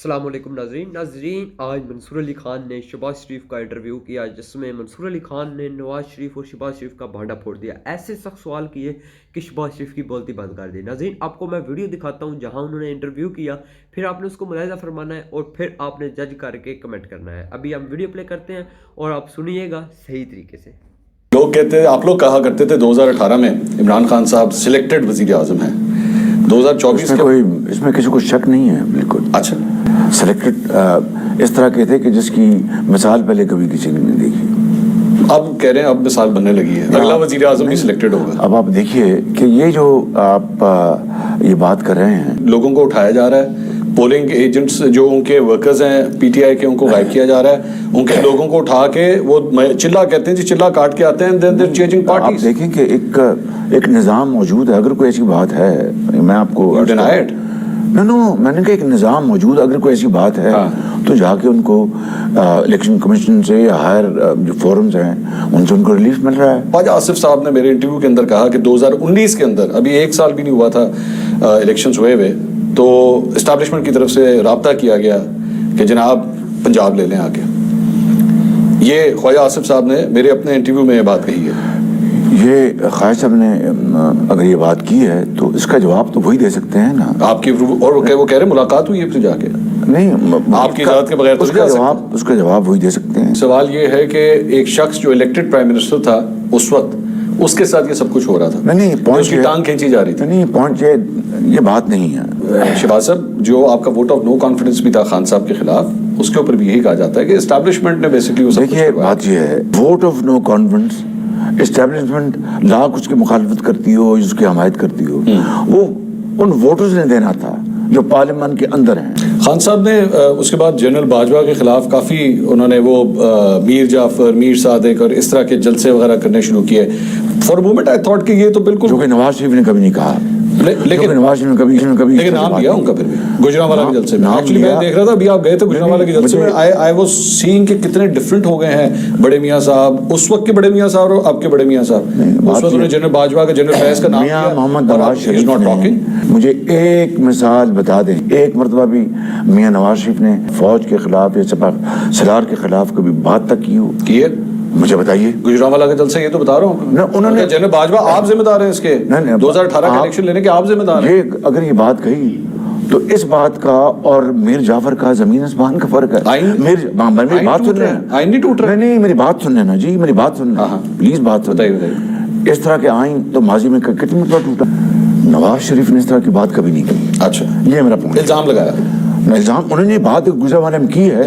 السلام علیکم ناظرین آج منصور علی خان نے شہباز شریف کا انٹرویو کیا جس میں منصور علی خان نے نواز شریف اور شہباز شریف کا بھانڈا پھوڑ دیا. ایسے سخت سوال کیے کہ شہباز شریف کی بولتی بند کر دی. ناظرین آپ کو میں ویڈیو دکھاتا ہوں جہاں انہوں نے انٹرویو کیا, پھر آپ نے اس کو ملاحظہ فرمانا ہے اور پھر آپ نے جج کر کے کمنٹ کرنا ہے. ابھی ہم ویڈیو پلے کرتے ہیں اور آپ سنیے گا صحیح طریقے سے. لوگ کہتے آپ لوگ کہا کرتے تھے 2018 میں عمران خان صاحب سلیکٹڈ وزیر اعظم ہیں. 2024 اس میں کسی کو شک نہیں ہے. بالکل اچھا سلیکٹڈ اس طرح کے تھے کہ جس کی مثال پہلے کبھی کسی نے نہیں دیکھی. اب کہہ رہے ہیں اب مثال بننے لگی ہے, اگلا وزیر اعظم بھی سلیکٹڈ ہوگا. اب آپ دیکھیے کہ یہ جو آپ یہ بات کر رہے ہیں, لوگوں کو اٹھایا جا رہا ہے, پولنگ ایجنٹس جو ان کے ورکرز ہیں پی ٹی آئی کے ان کو غائب کیا جا رہا ہے, ان کے لوگوں کو اٹھا کے وہ چلا کہتے ہیں جی چلا کاٹ کے آتے ہیں, then they're changing parties. آپ دیکھیں کہ ایک نظام موجود ہے. اگر کوئی ایسی بات ہے, میں آپ کو ڈینائڈ میں نے کہا ایک نظام موجود, اگر کوئی ایسی بات ہے تو جا کے ان کو الیکشن کمیشن سے یا ہائر جو فورمز ہیں ان سے ان کو ریلیف مل رہا ہے. خواجہ آصف صاحب نے میرے انٹرویو کے اندر کہا کہ 2019 کے اندر, ابھی 1 سال بھی نہیں ہوا تھا الیکشنز ہوئے, تو اسٹیبلشمنٹ کی طرف سے رابطہ کیا گیا کہ جناب پنجاب لے لیں آ کے. یہ خواجہ آصف صاحب نے میرے اپنے انٹرویو میں یہ بات کہی ہے. یہ خواجہ صاحب نے اگر یہ بات کی ہے تو اس کا جواب تو وہی دے سکتے ہیں نا. آپ کی اور وہ کہہ رہے ملاقات ہوئی ہے پھر جا کے, نہیں آپ کی اجازت کے بغیر تو اس کا جواب وہی دے سکتے ہیں. سوال یہ ہے کہ ایک شخص جو الیکٹڈ پرائم منسٹر تھا اس وقت, اس کے ساتھ یہ سب کچھ ہو رہا تھا, نہیں اس کی ٹانگ کھینچی جا رہی تھی. نہیں پوائنٹ یہ بات نہیں ہے. شہباز صاحب جو آپ کا ووٹ آف نو کانفیڈنس بھی تھا خان صاحب کے خلاف, اس کے اوپر بھی یہی کہا جاتا ہے کہ اسٹیبلشمنٹ نے بیسکلی وہ سب کچھ دیکھیے بات یہ ہے, vote of no confidence establishment لاکھ اس کی مخالفت کرتی ہو, اس کی حمایت کرتی ہو, وہ ان ووٹرز نے دینا تھا جو پارلیمان کے اندر ہیں. خان صاحب نے اس کے بعد جنرل باجوہ کے خلاف کافی انہوں نے وہ میر جعفر, میر صادق اور اس طرح کے جلسے وغیرہ کرنے شروع کیے. For a moment I thought کہ یہ تو بالکل, جو کہ نواز شریف نے کبھی نہیں کہا, لیکن نواز شریف نے کبھی لیکن نام لیا ان کا پھر بھی گجرانوالہ کے جلسے میں. ایکچولی میں دیکھ رہا تھا ابھی آپ گئے تھے گجرانوالہ کے جلسے میں, آئی واز سیئنگ کہ کتنے ڈفرینٹ ہو گئے ہیں بڑے میاں صاحب, اس وقت کے بڑے میاں صاحب اور اب کے بڑے میاں صاحب. اس وقت انہوں نے جنرل باجوہ کا جنرل فیض کا نام لیا, محمد نواز شریف نے مجھے ایک مثال بتا دیں, ایک مرتبہ بھی میاں نواز شریف نے فوج کے خلاف یا سپاہ سالار کے خلاف کبھی بات تک کی ہے؟ مجھے بتائیے. گجرانوالہ کا جلسہ یہ تو بتا رہا ہوں, انہوں نے جنرل باجوہ آپ ذمہ دار ہیں اس کے 2018 کا الیکشن لینے کے, آپ ذمہ دار ہیں. اگر یہ بات کہی تو اس بات کا اور میر جعفر کا زمین آسمان کا فرق ہے. میری بات سن رہے ہیں, نہیں ٹوٹ رہا. نہیں میری بات سن لینا جی, میری بات سن لینا پلیز, بات سن. اس طرح کے آئین تو ماضی میں کتنی مرتبہ ٹوٹا. نواز شریف نے اس طرح کی بات کبھی نہیں کی. اچھا, یہ میرا پوائنٹ. الزام لگایا, الزام انہوں نے بات گجرانوالہ میں کی ہے,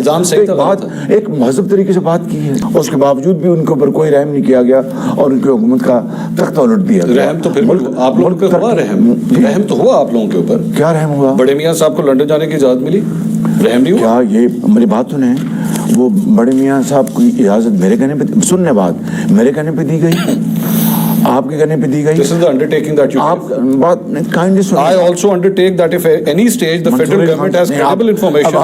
بات ایک مہذب طریقے سے بات کی ہے, اس کے باوجود بھی ان کے اوپر کوئی رحم نہیں کیا گیا اور ان کی حکومت کا تختہ الٹ دیا. رحم تو پھر آپ لوگوں کے ہوا, رحم تو ہوا آپ لوگوں کے اوپر. کیا رحم ہوا؟ بڑے میاں صاحب کو لندن جانے کی اجازت ملی, رحم نہیں ہوا؟ کیا یہ میری بات سنیں, وہ بڑے میاں صاحب کی اجازت میرے کہنے پہ, سننے بات میرے کہنے پہ دی گئی, آپ کے کہنے پہ دی گئی. This is the undertaking that you آپ بات kindly سنیں. I also undertake that if at any stage the federal government has credible information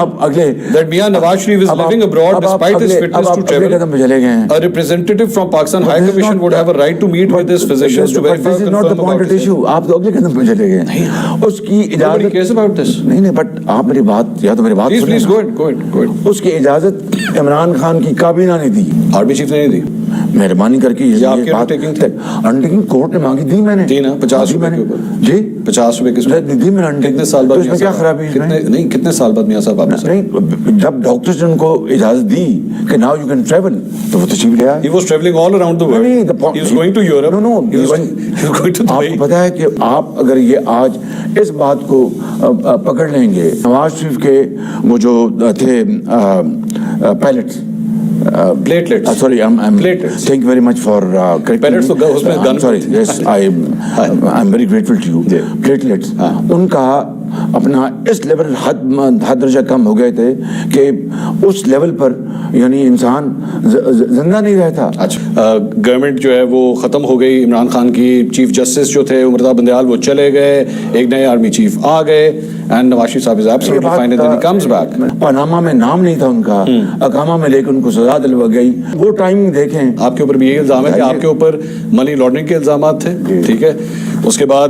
that Mian Nawaz Sharif is living abroad despite his fitness to travel, a representative from Pakistan High Commission would have a right to meet with his physicians to verify or confirm about this. آپ تو اگلے قدم پہ چلے گئے. اس کی Nobody cares about this. نہیں but آپ میری بات, یا تو میری بات please go ahead. اس کی اجازت عمران خان کی کابینہ نے دی, آرمی چیف نے نہیں دی. مہربانی کر کے یہ آپ کی انڈرٹیکنگ کورٹ نے مانگی, دی میں نے, دی نا 50 روپے کے اوپر. جی 50 روپے کس میں دی میں نے. کتنے سال بعد, اس میں کیا خرابی ہے؟ نہیں کتنے سال بعد میاں صاحب واپس آئے؟ نہیں, جب ڈاکٹرز نے ان کو اجازت دی کہ ناؤ یو کین ٹریول, تو وہ تشریف لے آئے. He was traveling all around the world. He was going to Europe. No, he was going to آپ کو پتا ہے کہ آپ اگر یہ آج اس بات کو پکڑ لیں گے, نواز شریف کے وہ جو تھے pilots, platelets. Sorry, I'm platelets. Thank you very much for correcting Platelets me. تو اس میں I'm sorry. Yes, I'm very grateful to you. Platelets. ان کا اپنا اس لیول حد درجہ کم ہو گئے تھے کہ اس لیول پر یعنی انسان زندہ نہیں رہتا. اچھا, گورنمنٹ جو ہے وہ ختم ہو گئی, عمران خان کی چیف جسٹس جو تھے امرتا بندیال وہ چلے گئے, ایک نئے آرمی چیف آ گئے, and Nawaz Sharif Sahab is absolutely fine and he comes back. Panama میں نام نہیں تھا ان کا, اقامہ میں لے کے ان کو سزا دلوا گئی. وہ ٹائمنگ دیکھیں. آپ کے اوپر بھی یہ الزام ہے کہ آپ کے اوپر منی لانڈرنگ کے الزامات تھے, ٹھیک ہے. اس کے بعد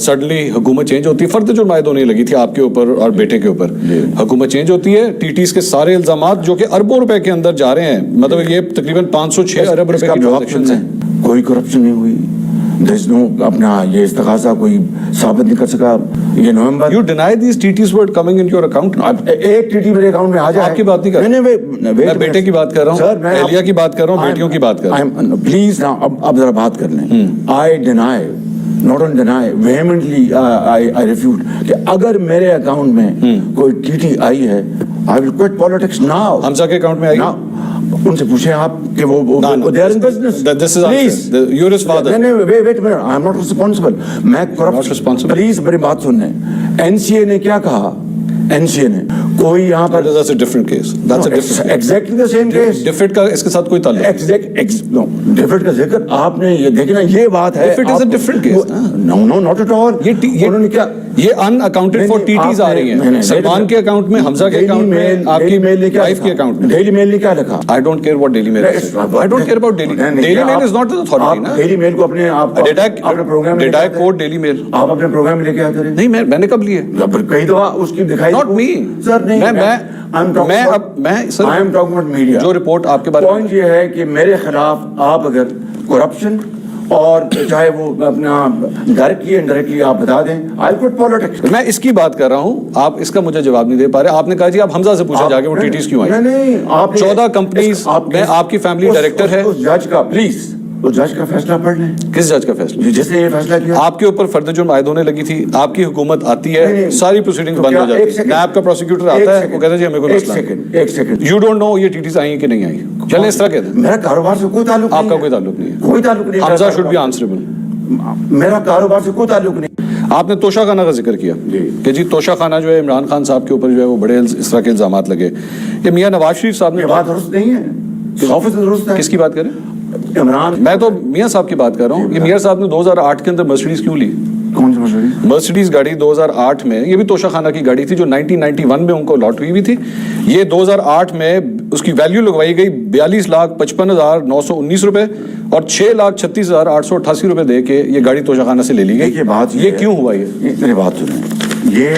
سڈنلی حکومت چینج ہوتی ہے, فرد جرم عائد ہونے لگی تھی آپ کے اوپر اور بیٹے کے اوپر. حکومت چینج ہوتی ہے, ٹی ٹیز کے سارے الزامات جو کہ اربوں روپے کے اندر جا رہے ہیں, مطلب یہ تقریباً 506 ارب روپے کی ٹرانزیکشنز ہیں. کوئی کرپشن نہیں ہوئی, اپنا یہ استغاثہ کوئی ثابت نہیں کر سکا. یہ نومبر You deny these TTs were coming into your account. ایک ٹی ٹی میرے اکاؤنٹ میں آ جائے. آپ کی بات نہیں کر رہا, میں بیٹے کی بات کر رہا ہوں, اہلیہ کی بات کر رہا ہوں, بیٹیوں کی بات کر رہا ہوں. پلیز اب ذرا بات کر لیں. I deny, not only deny, vehemently I refute کہ اگر میرے اکاؤنٹ میں کوئی ٹی ٹی آئی ہے, آئی ول کوئٹ پالیٹکس ناؤ. حمزہ کے اکاؤنٹ میں آئی, ان سے پوچھیں آپ کہ وہ they are in business. This is Please. You're his father. نہیں, wait a minute, I am not responsible. میں Not responsible. پلیز میری بات سن لیں. NCA نے کیا کہا, NCA نے کوئی یہاں پر That's a different case. That's a different case. exactly the same case. Defeat کا اس کے ساتھ کوئی تعلق نہیں. ڈیفٹ کا ذکر آپ نے یہ دیکھنا, یہ بات ہے. Defeat is a different case. No, not at all. انہوں نے کیا, یہ unaccounted for TTs آ رہی ہیں. سلمان کے اکاؤنٹ میں, حمزہ کے اکاؤنٹ میں, آپ کی وائف کے اکاؤنٹ میں. ڈیلی میل نے کیا لکھا؟ I don't care what Daily Mail is. I don't care about Daily Mail. Daily Mail is not the authority. آپ ڈیلی میل کو اپنے programme Did I quote Daily Mail? آپ اپنے پروگرام میں لے کے آتے رہے. نہیں, میں نے کب لیے؟ کئی دفعہ اس کی دکھائی. Not me. سر نہیں, میڈیا. جو رپورٹ آپ کے بارے میں, پوائنٹ یہ ہے کہ میرے خلاف آپ اگر کرپشن اور چاہے وہ اپنا ڈائریکٹلی انڈائریکٹلی آپ بتا دیں, آئی کوٹ پالیٹکس. میں اس کی بات کر رہا ہوں, آپ اس کا مجھے جواب نہیں دے پا رہے. آپ نے کہا جی آپ حمزہ سے پوچھا جا کے وہ ٹی ٹیز کیوں آئی. نہیں, آپ 14 کمپنیز میں آپ کی فیملی ڈائریکٹر ہے. اس جج کا پلیز, اس جج کا فیصلہ پڑھ لیں. کس جج کا فیصلہ؟ جس نے یہ فیصلہ کیا. آپ کے اوپر فرد جرم عائد ہونے لگی تھی, آپ کی حکومت آتی ہے, ساری پروسیڈنگ بند ہو جاتی ہے. نیب کا پروسیکیوٹر آتا ہے, وہ کہتا ہے جی ہمیں کوئی مسئلہ نہیں. ایک سیکنڈ, یو ڈونٹ نو یہ ٹی ٹیز آئی ہیں کہ نہیں آئی. چلیں اس طرح کہتے ہیں, میرا کاروبار سے کوئی تعلق نہیں. آپ کا کوئی تعلق نہیں ہے. کوئی تعلق نہیں. حمزہ شوڈ بی آنسریبل. میرا کاروبار سے کوئی تعلق نہیں. آپ نے توشہ خانہ کا ذکر کیا کہ جی توشہ خانہ جو ہے عمران خان صاحب کے اوپر جو ہے وہ بڑے اس طرح کے الزامات لگے. یہ میاں نواز شریف صاحب نے, یہ بات درست نہیں ہے. 100% درست ہے. کس کی بات کریں؟ عمران. میں تو میاں صاحب کی بات کر رہا ہوں. یہ میاں صاحب نے 2008 کے اندر مرسیڈیز کیوں لی؟ کون سی مرسیڈیز؟ مرسیڈیز گاڑی 2008 میں, یہ بھی توشہ خانہ کی گاڑی تھی جو 1991 میں ان کو الاٹ ہوئی تھی. یہ 2008 میں اس کی ویلیو لگوائی گئی 42,55,919 روپے اور 6,36,888 روپے دے کے یہ گاڑی توشہ خانہ سے لے لی گئی. یہ کیوں ہوا؟ میری بات سنیں, یہ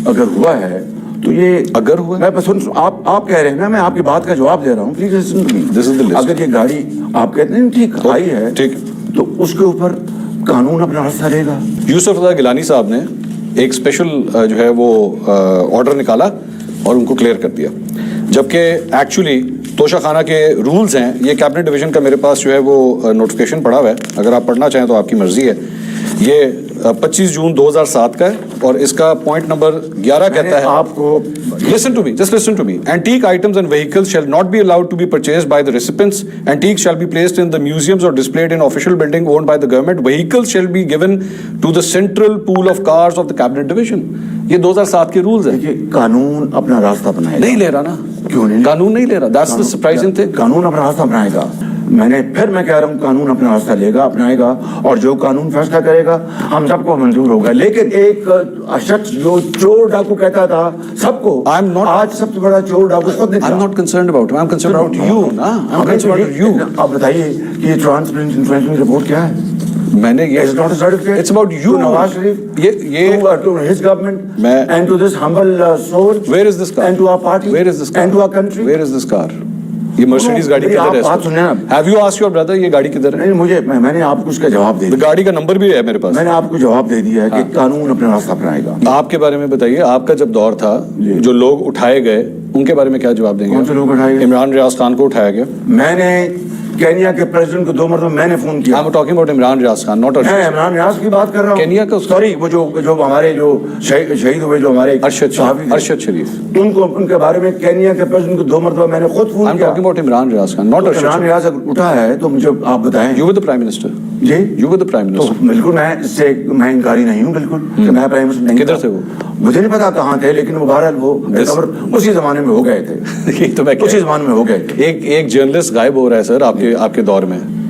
اگر ہوا ہے تو یہ اگر ہوا, میں آپ کہہ رہے ہیں نا, میں آپ کی بات کا جواب دے رہا ہوں. پلیز, اگر یہ گاڑی آپ کہتے ہیں ٹھیک آئی ہے, ٹھیک, تو اس کے اوپر قانون اپنا راستہ لے گا. یوسف رضا گیلانی صاحب نے ایک اسپیشل جو ہے وہ آرڈر نکالا اور ان کو کلیئر کر دیا, جبکہ ایکچولی توشہ خانہ کے رولز ہیں. یہ کیبنٹ ڈویژن کا میرے پاس جو ہے وہ نوٹیفیکیشن پڑا ہوا ہے, اگر آپ پڑھنا چاہیں تو آپ کی مرضی ہے. یہ 25 جون 2007 کا ہے اور اس کا پوائنٹ نمبر 11 کہتا ہے, آپ کو listen to me, just listen to me. Antique items and vehicles shall not be allowed to be purchased by the recipients. Antiques shall be placed in the museums or displayed in official building owned by the government. Vehicles shall be given to the central pool of cars of the cabinet division. یہ 2007 کے rules ہیں. قانون اپنا راستہ بنائے گا. نہیں لے رہا نا, کیوں نہیں؟ قانون نہیں لے رہا. That's the surprising thing. قانون اپنا راستہ بنائے گا. میں کہہ رہا ہوں قانون اپنا راستہ لے گا, اپنائے گا, اور جو قانون فیصلہ کرے گا ہم سب کو منظور ہوگا. لیکن ایک شخص جو چور ڈاکو کہتا تھا سب کو, آج سب سے بڑا چور ڈاکو خود نکلا. I'm not concerned about him. I'm concerned about you. I'm concerned about you. آپ بتائیے کہ یہ ٹرانسپیرنسی انفارمیشن رپورٹ کیا ہے؟ میں نے یہ, it's about you. Nawaz Sharif, to his government, and to this humble soul. Where is this car? And to our party. Where is this car? And to our country. Where is this car? یہ Mercedes گاڑی کدھر ہے؟ Have you asked your brother یہ گاڑی کدھر ہے؟ نہیں, میں نے آپ کو اس کا جواب دے دیا. گاڑی کا نمبر بھی ہے میرے پاس. میں نے آپ کو جواب دے دیا ہے کہ قانون اپنا راستہ اپنائے گا. آپ کے بارے میں بتائیے, آپ کا جب دور تھا جو لوگ اٹھائے گئے ان کے بارے میں کیا جواب دیں گے؟ کون سے لوگ اٹھائے گئے؟ عمران ریاض خان کو اٹھایا گیا. میں نے کینیا کے پریزیڈنٹ کو 2 مرتبہ میں نے فون کیا. I'm talking about Imran Riyadh Khan, not میں عمران ریاض کی بات کر رہا ہوں. کینیا کا سوری, وہ جو ہمارے جو شہید ہوئے, جو ہمارے ارشد شریف, ان کے بارے میں کینیا کے پریزیڈنٹ کو 2 مرتبہ میں نے خود فون کیا. I'm talking about Imran Riyadh Khan, not Arshad. Imran ریاض اگر اٹھا ہے تو مجھے آپ بتائیں. You were the prime minister. G, you were the prime minister. بالکل میں انکاری نہیں ہوں بالکل کہ میں پرائم منسٹر نہیں. کدھر تھے وہ؟ مجھے نہیں پتا کہاں تھے, لیکن وہ بہرحال وہ اسی زمانے میں ہو گئے تھے. تو میں اسی زمانے میں ہو گئے. ایک جرنلسٹ غائب ہو رہا ہے سر آپ کے دور میں.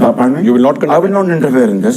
You will not condemn? I will not interfere in this.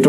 It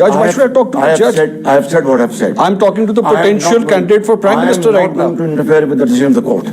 judge. Why should I talk to the judge? I have said what I have said. I'm talking to the potential candidate for prime minister right now. I am not going to interfere with the decision of the court.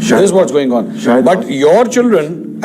This is what's going on. But your children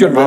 children,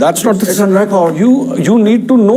that's not It's on record. you need to know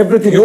Everything. You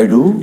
I do।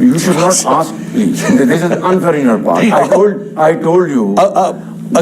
You should not ask please। This is unfair in your part। I told you।